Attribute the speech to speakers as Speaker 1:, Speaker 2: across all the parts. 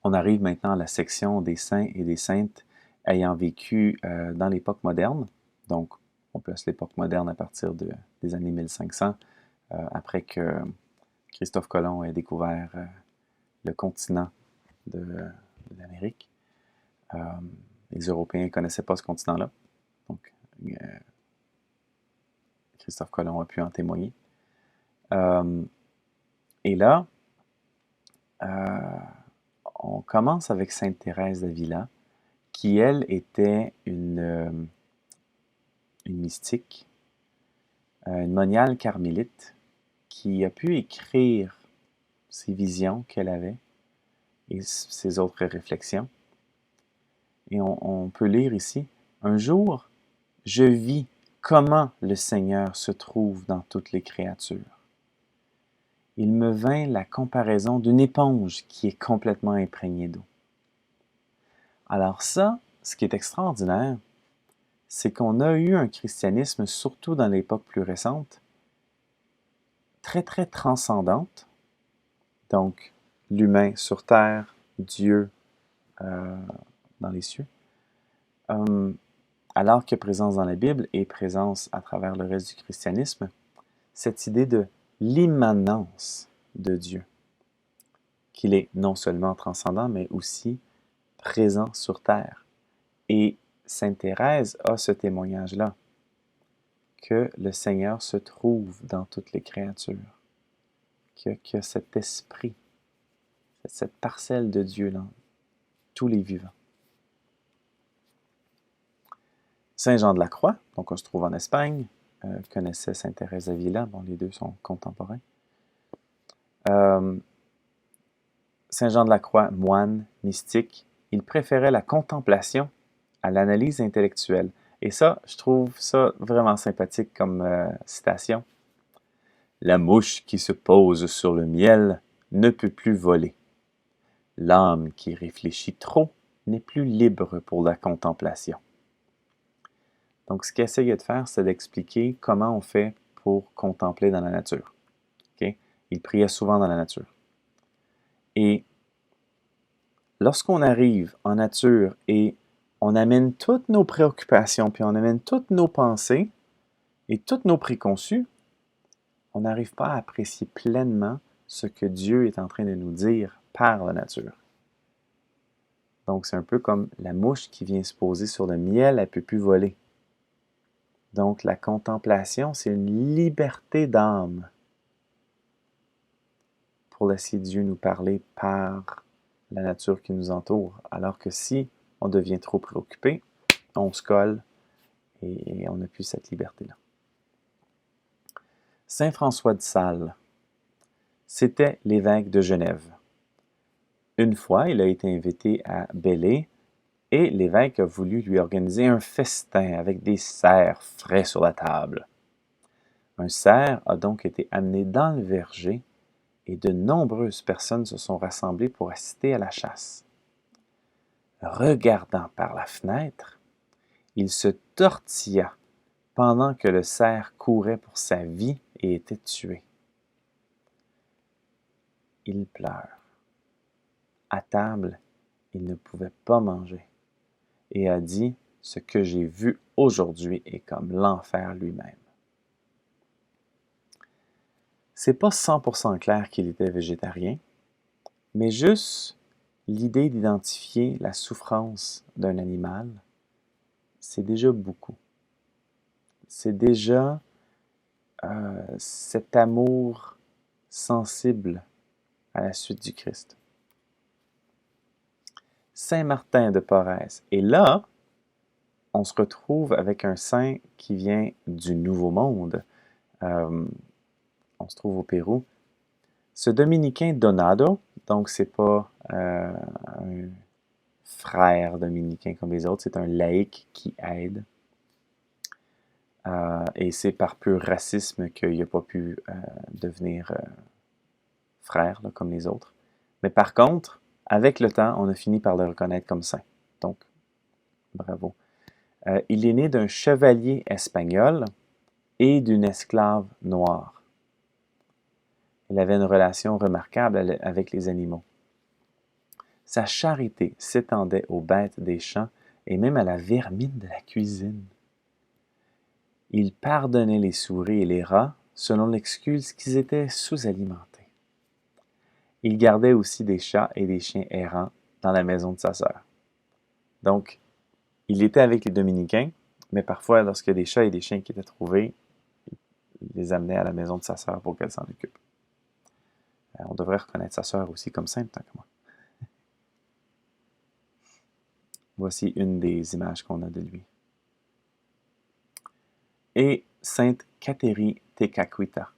Speaker 1: On arrive maintenant à la section des saints et des saintes ayant vécu dans l'époque moderne. Donc, on place l'époque moderne à partir des années 1500, après que Christophe Colomb ait découvert le continent de l'Amérique. Les Européens ne connaissaient pas ce continent-là. Donc, Christophe Colomb a pu en témoigner. Et là, on commence avec Sainte Thérèse d'Avila, qui, elle, était une mystique, une moniale carmélite, qui a pu écrire ses visions qu'elle avait et ses autres réflexions. Et on peut lire ici, « Un jour, je vis comment le Seigneur se trouve dans toutes les créatures. Il me vint la comparaison d'une éponge qui est complètement imprégnée d'eau. » Alors ça, ce qui est extraordinaire, c'est qu'on a eu un christianisme, surtout dans l'époque plus récente, très, très transcendante. Donc, l'humain sur terre, Dieu dans les cieux. Alors que présence dans la Bible et présence à travers le reste du christianisme, cette idée de l'immanence de Dieu, qu'il est non seulement transcendant, mais aussi présent sur terre. Et Sainte Thérèse a ce témoignage-là, que le Seigneur se trouve dans toutes les créatures, qu'il y a cet esprit, cette parcelle de Dieu dans tous les vivants. Saint Jean de la Croix, donc on se trouve en Espagne, connaissait Sainte Thérèse d'Avila, bon, les deux sont contemporains. Saint Jean de la Croix, moine, mystique, il préférait la contemplation à l'analyse intellectuelle. Et ça, je trouve ça vraiment sympathique comme citation. « La mouche qui se pose sur le miel ne peut plus voler. L'âme qui réfléchit trop n'est plus libre pour la contemplation. » Donc, ce qu'il essayait de faire, c'est d'expliquer comment on fait pour contempler dans la nature. Okay? Il priait souvent dans la nature. Et lorsqu'on arrive en nature et on amène toutes nos préoccupations, puis on amène toutes nos pensées et toutes nos préconçus, on n'arrive pas à apprécier pleinement ce que Dieu est en train de nous dire par la nature. Donc, c'est un peu comme la mouche qui vient se poser sur le miel, elle ne peut plus voler. Donc, la contemplation, c'est une liberté d'âme pour laisser Dieu nous parler par la nature qui nous entoure. Alors que si on devient trop préoccupé, on se colle et on n'a plus cette liberté-là. Saint François de Sales, c'était l'évêque de Genève. Une fois, il a été invité à Belley et l'évêque a voulu lui organiser un festin avec des cerfs frais sur la table. Un cerf a donc été amené dans le verger et de nombreuses personnes se sont rassemblées pour assister à la chasse. Regardant par la fenêtre, il se tortilla pendant que le cerf courait pour sa vie et était tué. Il pleure. À table, il ne pouvait pas manger et a dit « Ce que j'ai vu aujourd'hui est comme l'enfer lui-même. » C'est pas 100% clair qu'il était végétarien, mais juste l'idée d'identifier la souffrance d'un animal, c'est déjà beaucoup. C'est déjà cet amour sensible à la suite du Christ. Saint Martin de Porres. Et là, on se retrouve avec un saint qui vient du Nouveau Monde. On se trouve au Pérou. Ce dominicain Donado, donc c'est pas un frère dominicain comme les autres, c'est un laïc qui aide. Et c'est par pur racisme qu'il n'a pas pu devenir frère là, comme les autres. Mais par contre, avec le temps, on a fini par le reconnaître comme saint. Donc, bravo. Il est né d'un chevalier espagnol et d'une esclave noire. Il avait une relation remarquable avec les animaux. Sa charité s'étendait aux bêtes des champs et même à la vermine de la cuisine. Il pardonnait les souris et les rats selon l'excuse qu'ils étaient sous-alimentés. Il gardait aussi des chats et des chiens errants dans la maison de sa sœur. Donc, il était avec les dominicains, mais parfois, lorsqu'il y a des chats et des chiens qui étaient trouvés, il les amenait à la maison de sa sœur pour qu'elle s'en occupe. On devrait reconnaître sa sœur aussi comme sainte, tant que moi. Voici une des images qu'on a de lui. Et sainte Kateri Tekakwitha.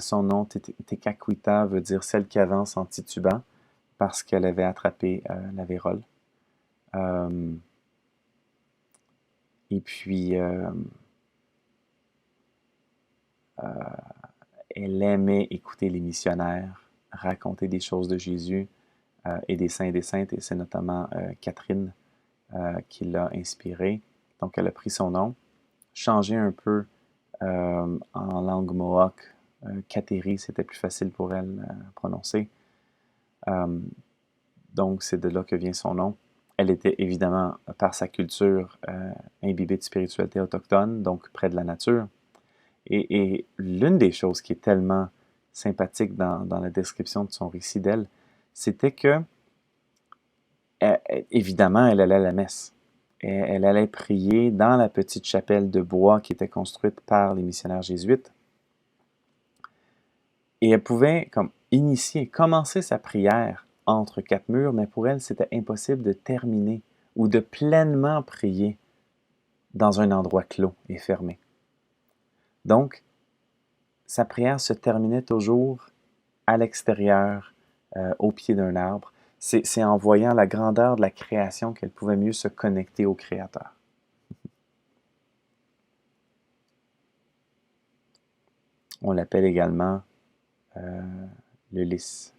Speaker 1: Son nom, Tekakwitha, veut dire celle qui avance en titubant parce qu'elle avait attrapé la vérole. Et puis, elle aimait écouter les missionnaires, raconter des choses de Jésus et des saints et des saintes, et c'est notamment Catherine qui l'a inspirée. Donc, elle a pris son nom, changé un peu en langue mohawk. Kateri, c'était plus facile pour elle à prononcer. Donc, c'est de là que vient son nom. Elle était évidemment, par sa culture, imbibée de spiritualité autochtone, donc près de la nature. Et l'une des choses qui est tellement sympathique dans la description de son récit d'elle, c'était que, évidemment, elle allait à la messe. Et elle allait prier dans la petite chapelle de bois qui était construite par les missionnaires jésuites. Et elle pouvait commencer sa prière entre quatre murs, mais pour elle, c'était impossible de terminer ou de pleinement prier dans un endroit clos et fermé. Donc, sa prière se terminait toujours à l'extérieur, au pied d'un arbre. C'est en voyant la grandeur de la création qu'elle pouvait mieux se connecter au Créateur. On l'appelle également le lys.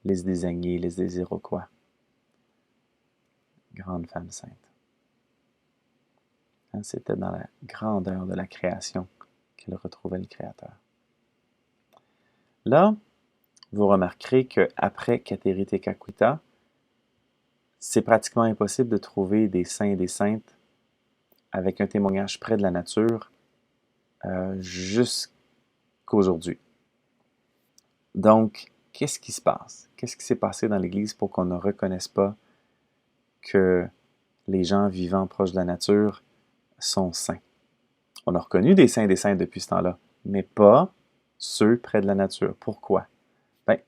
Speaker 1: Lys des Agnés, lys des Iroquois. Grande femme sainte. C'était dans la grandeur de la création qu'elle retrouvait le Créateur. Là, vous remarquerez qu'après Kateri Tekakwitha, c'est pratiquement impossible de trouver des saints et des saintes avec un témoignage près de la nature jusqu'aujourd'hui. Donc, qu'est-ce qui se passe? Qu'est-ce qui s'est passé dans l'Église pour qu'on ne reconnaisse pas que les gens vivant proche de la nature sont saints? On a reconnu des saints et des saintes depuis ce temps-là, mais pas ceux près de la nature. Pourquoi?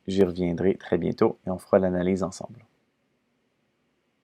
Speaker 1: J'y reviendrai très bientôt et on fera l'analyse ensemble.